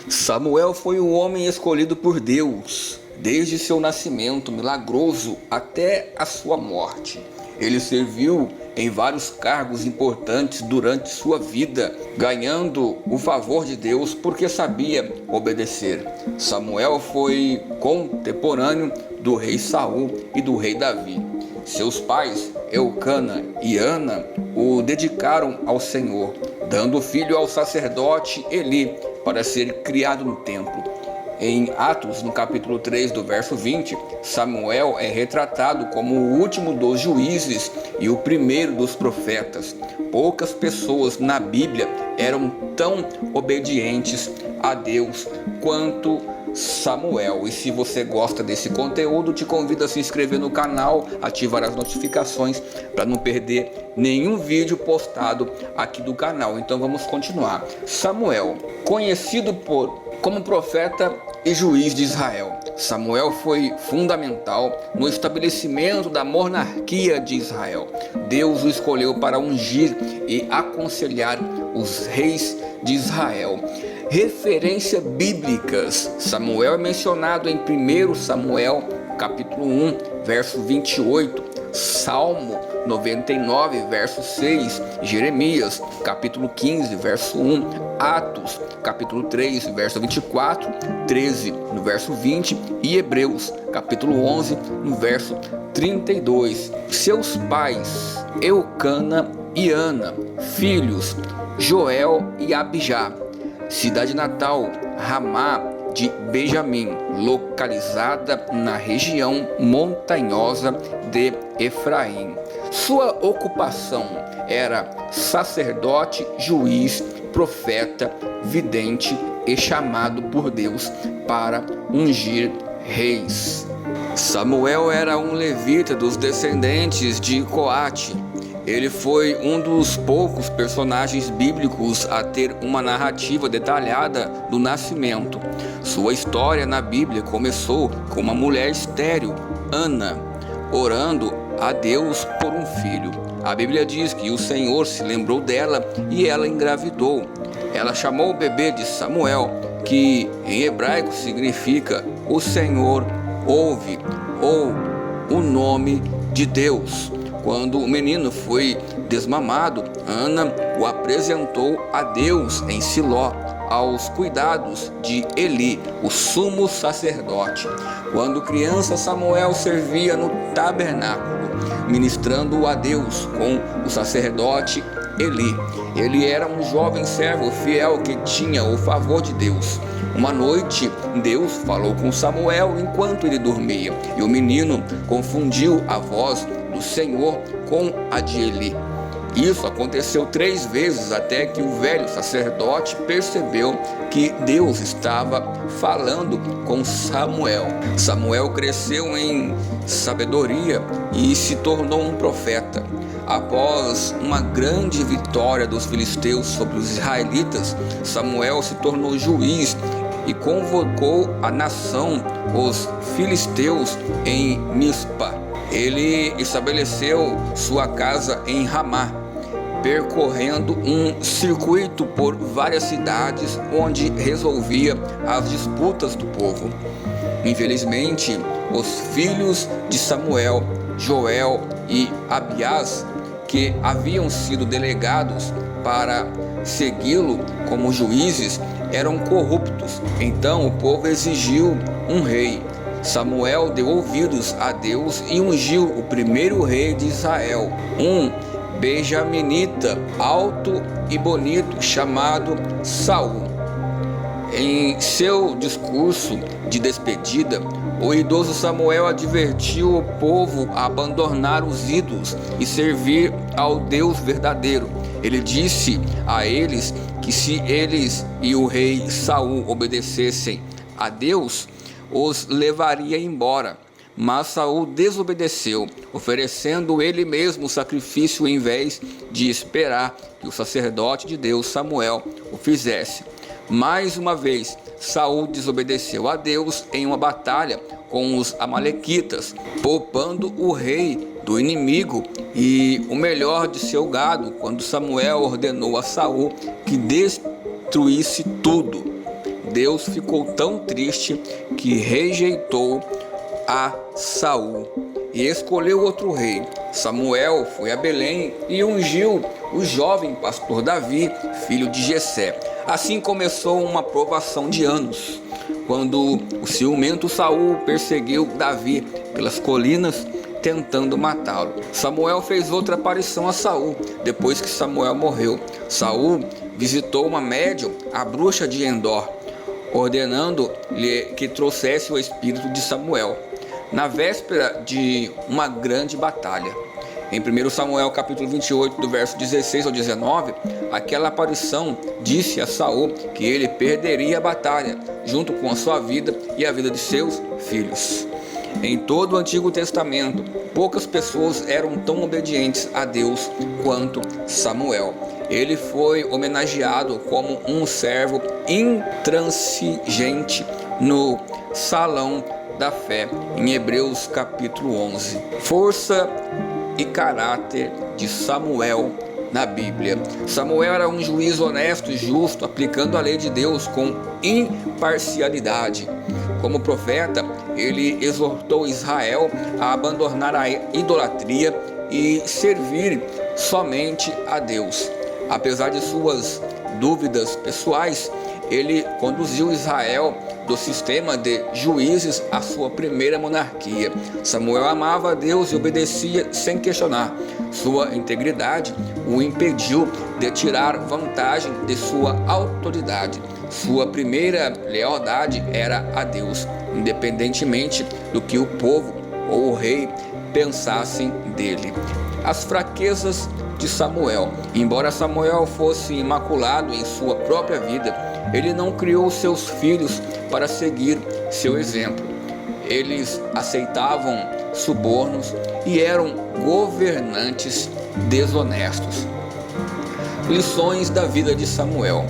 Samuel foi um homem escolhido por Deus, desde seu nascimento milagroso até a sua morte. Ele serviu em vários cargos importantes durante sua vida, ganhando o favor de Deus porque sabia obedecer. Samuel foi contemporâneo do rei Saul e do rei Davi. Seus pais, Eucana e Ana, o dedicaram ao Senhor, dando filho ao sacerdote Eli para ser criado no templo. Em Atos, no capítulo 3, do verso 20, Samuel é retratado como o último dos juízes e o primeiro dos profetas. Poucas pessoas na Bíblia eram tão obedientes a Deus quanto Samuel. E se você gosta desse conteúdo, te convido a se inscrever no canal, ativar as notificações para não perder nenhum vídeo postado aqui do canal. Então vamos continuar. Samuel, conhecido como profeta e juiz de Israel. Samuel foi fundamental no estabelecimento da monarquia de Israel. Deus o escolheu para ungir e aconselhar os reis de Israel. Referências bíblicas. Samuel é mencionado em 1 Samuel, capítulo 1, verso 28, Salmo 99, verso 6, Jeremias, capítulo 15, verso 1, Atos, capítulo 3, verso 24, 13, no verso 20 e Hebreus, capítulo 11, no verso 32. Seus pais, Eucana e Ana, filhos, Joel e Abijá. Cidade natal, Ramá de Benjamim, localizada na região montanhosa de Efraim. Sua ocupação era sacerdote, juiz, profeta, vidente e chamado por Deus para ungir reis. Samuel era um levita dos descendentes de Coate. Ele foi um dos poucos personagens bíblicos a ter uma narrativa detalhada do nascimento. Sua história na Bíblia começou com uma mulher estéril, Ana, orando a Deus por um filho. A Bíblia diz que o Senhor se lembrou dela e ela engravidou. Ela chamou o bebê de Samuel, que em hebraico significa o Senhor ouve, ou o nome de Deus. Quando o menino foi desmamado, Ana o apresentou a Deus em Siló, aos cuidados de Eli, o sumo sacerdote. Quando criança, Samuel servia no tabernáculo, ministrando a Deus com o sacerdote Eli. Ele era um jovem servo fiel que tinha o favor de Deus. Uma noite, Deus falou com Samuel enquanto ele dormia, e o menino confundiu a voz do Senhor com a de Eli. Isso aconteceu 3 vezes até que o velho sacerdote percebeu que Deus estava falando com Samuel. Samuel cresceu em sabedoria e se tornou um profeta. Após uma grande vitória dos filisteus sobre os israelitas, Samuel se tornou juiz e convocou a nação, os filisteus, em Mispa. Ele estabeleceu sua casa em Ramá, percorrendo um circuito por várias cidades onde resolvia as disputas do povo. Infelizmente, os filhos de Samuel, Joel e Abiás, que haviam sido delegados para segui-lo como juízes, eram corruptos. Então o povo exigiu um rei. Samuel deu ouvidos a Deus e ungiu o primeiro rei de Israel, um benjaminita alto e bonito chamado Saul. Em seu discurso de despedida, o idoso Samuel advertiu o povo a abandonar os ídolos e servir ao Deus verdadeiro. Ele disse a eles que se eles e o rei Saul obedecessem a Deus, os levaria embora. Mas Saul desobedeceu, oferecendo ele mesmo o sacrifício em vez de esperar que o sacerdote de Deus, Samuel, o fizesse. Mais uma vez, Saul desobedeceu a Deus em uma batalha com os amalequitas, poupando o rei do inimigo e o melhor de seu gado, quando Samuel ordenou a Saul que destruísse tudo. Deus ficou tão triste que rejeitou a Saul e escolheu outro rei. Samuel foi a Belém e ungiu o jovem pastor Davi, filho de Jessé. Assim começou uma provação de anos, quando o ciumento Saul perseguiu Davi pelas colinas, tentando matá-lo. Samuel fez outra aparição a Saul, depois que Samuel morreu. Saul visitou uma médium, a bruxa de Endor, ordenando-lhe que trouxesse o espírito de Samuel, na véspera de uma grande batalha. Em 1 Samuel capítulo 28, do verso 16 ao 19, aquela aparição disse a Saul que ele perderia a batalha, junto com a sua vida e a vida de seus filhos. Em todo o Antigo Testamento, poucas pessoas eram tão obedientes a Deus quanto Samuel. Ele foi homenageado como um servo intransigente no Salão da Fé, em Hebreus capítulo 11. Força e caráter de Samuel na Bíblia. Samuel era um juiz honesto e justo, aplicando a lei de Deus com imparcialidade. Como profeta, ele exortou Israel a abandonar a idolatria e servir somente a Deus. Apesar de suas dúvidas pessoais, ele conduziu Israel do sistema de juízes à sua primeira monarquia. Samuel amava a Deus e obedecia sem questionar. Sua integridade o impediu de tirar vantagem de sua autoridade. Sua primeira lealdade era a Deus, independentemente do que o povo ou o rei pensassem dele. As fraquezas de Samuel. Embora Samuel fosse imaculado em sua própria vida, ele não criou seus filhos para seguir seu exemplo. Eles aceitavam subornos e eram governantes desonestos. Lições da vida de Samuel.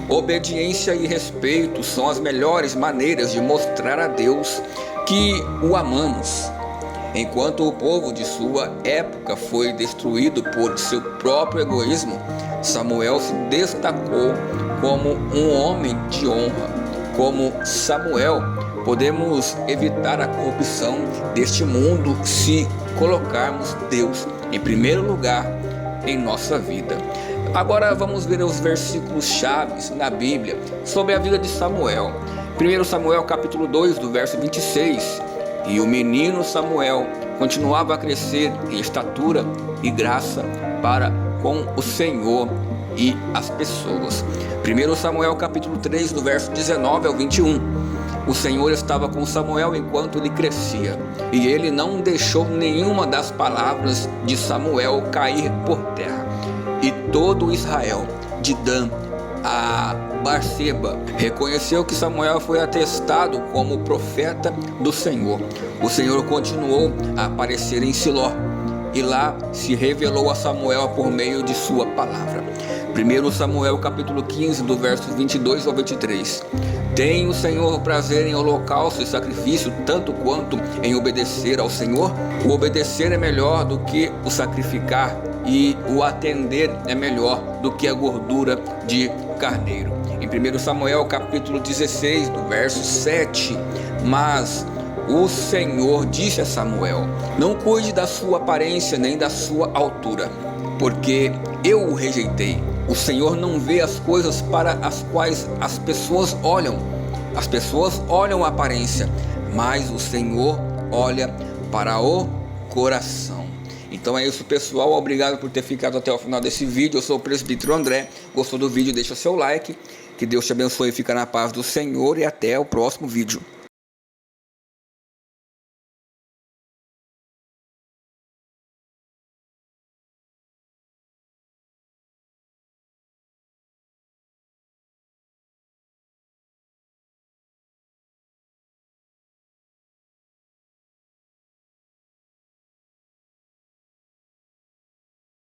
Obediência e respeito são as melhores maneiras de mostrar a Deus que o amamos. Enquanto o povo de sua época foi destruído por seu próprio egoísmo, Samuel se destacou como um homem de honra. Como Samuel, podemos evitar a corrupção deste mundo se colocarmos Deus em primeiro lugar em nossa vida. Agora vamos ver os versículos chaves na Bíblia sobre a vida de Samuel. 1 Samuel capítulo 2, do verso 26. E o menino Samuel continuava a crescer em estatura e graça para com o Senhor e as pessoas. 1 Samuel capítulo 3, do verso 19 ao 21. O Senhor estava com Samuel enquanto ele crescia, e ele não deixou nenhuma das palavras de Samuel cair por terra. E todo Israel, de Dan a Barseba, reconheceu que Samuel foi atestado como profeta do Senhor. O Senhor continuou a aparecer em Siló, e lá se revelou a Samuel por meio de sua palavra. 1 Samuel capítulo 15, do verso 22 ao 23. Tem o Senhor prazer em holocausto e sacrifício, tanto quanto em obedecer ao Senhor? O obedecer é melhor do que o sacrificar, e o atender é melhor do que a gordura de carneiro. Em 1 Samuel capítulo 16, do verso 7, mas o Senhor disse a Samuel: não cuide da sua aparência nem da sua altura, porque eu o rejeitei. O Senhor não vê as coisas para as quais as pessoas olham. As pessoas olham a aparência, mas o Senhor olha para o coração. Então é isso, pessoal. Obrigado por ter ficado até o final desse vídeo. Eu sou o presbítero André. Gostou do vídeo? Deixa seu like. Que Deus te abençoe. Fica na paz do Senhor e até o próximo vídeo.